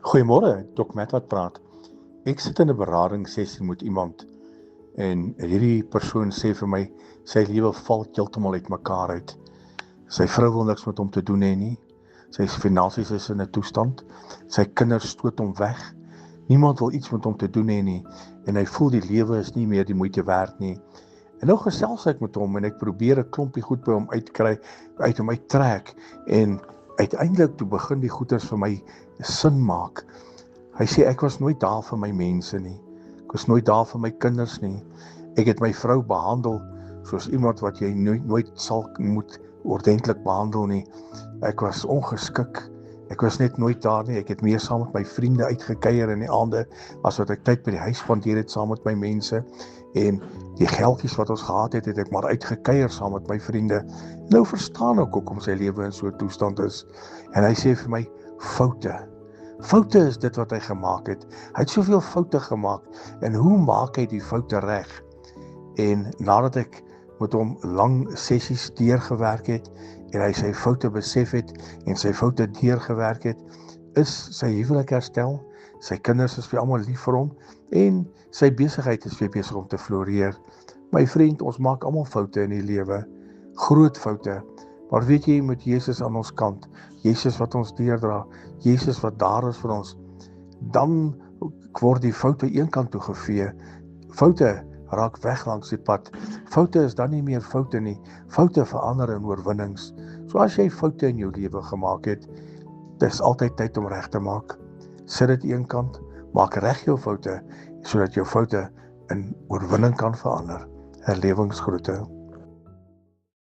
Goeiemôre, Dr. Matt wat praat. Ek sit in 'n beradingssessie met iemand en hierdie persoon sê vir my sy lewe val heeltemal uitmekaar uit. Sy vrou wil niks met hom te doen hê nie. Sy finansies is in 'n toestand. Sy kinders stoot hom weg. Niemand wil iets met hom te doen hê nie en hy voel die lewe is nie meer die moeite werd nie. En nou gesels ek met hom en ek probeer 'n klompie goed by hom uit hom uittrek en uiteindelik toe begin die goeters vir my sin maak. Hy sê ek was nooit daar vir my mense nie. Ek was nooit daar vir my kinders nie. Ek het my vrou behandel soos iemand wat jy nooit sal moet ordentlik behandel nie. Ek was ongeskik. Ek was net nooit daar nie. Ek het meer saam met my vriende uitgekuier in die aande as wat ek tyd by die huis spandeer het saam met my mense. En die geldjies wat ons gehad het, het ek maar uitgekuier saam met my vriende. Nou verstaan ek hoekom sy lewe in so 'n toestand is. En hy sê vir my, Foute is dit wat hy gemaak het. Hy het soveel foute gemaak. En hoe maak hy die foute reg? En nadat ek met hom lang sessies deurgewerk het en hy sy foute besef het en sy foute deurgewerk het, is sy huwelik herstel, sy kinders is weer almal lief vir hom en sy besigheid is weer besig om te floreer. My vriend, ons maak almal foute in die lewe, groot foute, maar weet jy, met Jesus aan ons kant, Jesus wat ons deurdra, Jesus wat daar is vir ons, dan word die foute eenkant toe gevee. Foute raak weg langs die pad. Foute is dan nie meer foute nie. Foute verander in oorwinnings. So as jy foute in jou lewe gemaak het, dis altyd tyd om reg te maak. Sit dit eenkant, maak reg jou foute, sodat jou foute in oorwinning kan verander. Herlewingsgroete.